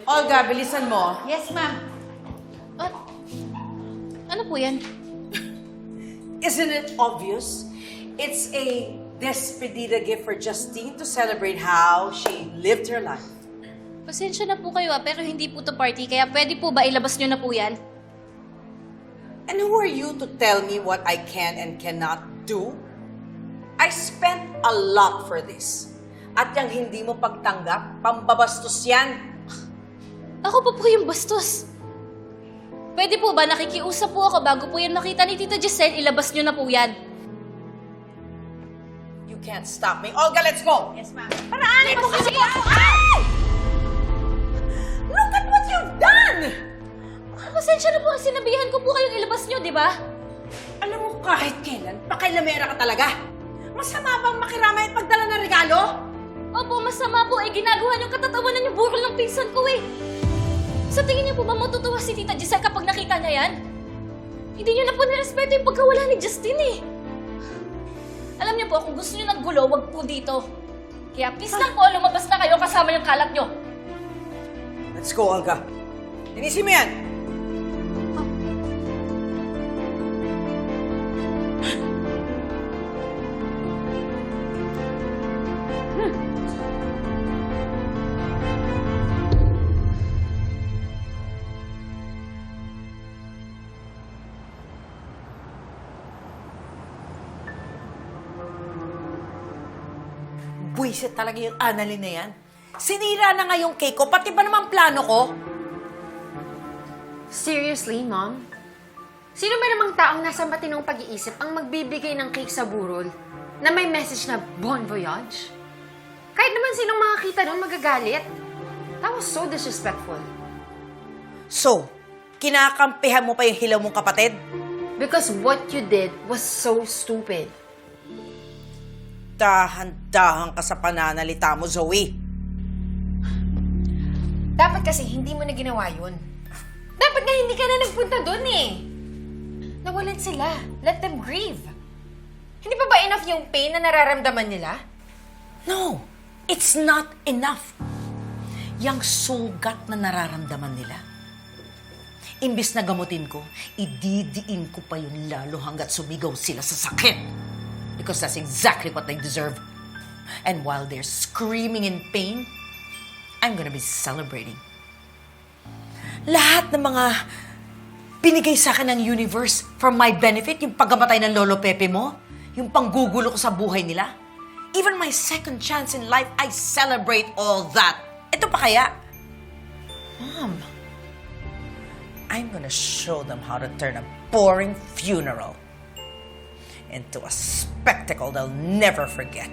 Olga, bilisan mo. Yes, ma'am. Ano po yan? Isn't it obvious? It's a despedida gift for Justine to celebrate how she lived her life. Pasensya na po kayo pero hindi po to party, kaya pwede po ba ilabas nyo na po yan? And who are you to tell me what I can and cannot do? I spent a lot for this. At yung hindi mo pagtanggap, pambabastos yan. Ako pa po yung bastos. Pwede po ba nakikiusap po ako bago po yan nakita ni Tita Giselle, ilabas nyo na po yan? You can't stop me. Olga, let's go! Yes, ma'am. Paraanin mo kasi ako! Ay! Look at what you've done! Pasensya na po, sinabihan ko po kayong ilabas nyo, di ba? Alam mo, kahit kailan, pakailamera ka talaga. Masama bang makiramay at pagdala ng regalo? Opo, masama po ginagawa niyong katatawanan yung burol ng pinsan ko eh. Sa tingin niyo po ba matutuwa si Tita Giselle kapag nakita niya yan? Hindi niyo na po nirespeto yung pagkawala ni Justin eh. Alam niyo po, kung gusto niyo ng gulo, wag po dito. Kaya please lang po, lumabas na kayo kasama yung kalat niyo. Let's go, Olga. Linisin mo yan! Buwisit talaga yung Annalyn na yan. Sinira na nga yung cake ko, pati ba naman plano ko? Seriously, Mom? Sino ba namang taong nasa matinong pag-iisip ang magbibigay ng cake sa burol na may message na Bon Voyage? Kahit naman sinong makakita nun magagalit. That was so disrespectful. So, kinakampihan mo pa yung hilaw mong kapatid? Because what you did was so stupid. Dahan-dahan ka sa pananalita mo, Zoe. Dapat kasi hindi mo na ginawa yun. Dapat nga hindi ka na nagpunta dun eh. Nawalan sila. Let them grieve. Hindi pa ba enough yung pain na nararamdaman nila? No, it's not enough. Yang sugat na nararamdaman nila. Imbis na gamutin ko, ididiin ko pa yun lalo hanggat sumigaw sila sa sakit. Because that's exactly what they deserve. And while they're screaming in pain, I'm gonna be celebrating. Lahat ng mga binigay sa akin ng universe for my benefit, yung pagkamatay ng Lolo Pepe mo, yung panggugulo ko sa buhay nila, even my second chance in life, I celebrate all that. Ito pa kaya? Mom, I'm gonna show them how to turn a boring funeral into a spectacle they'll never forget.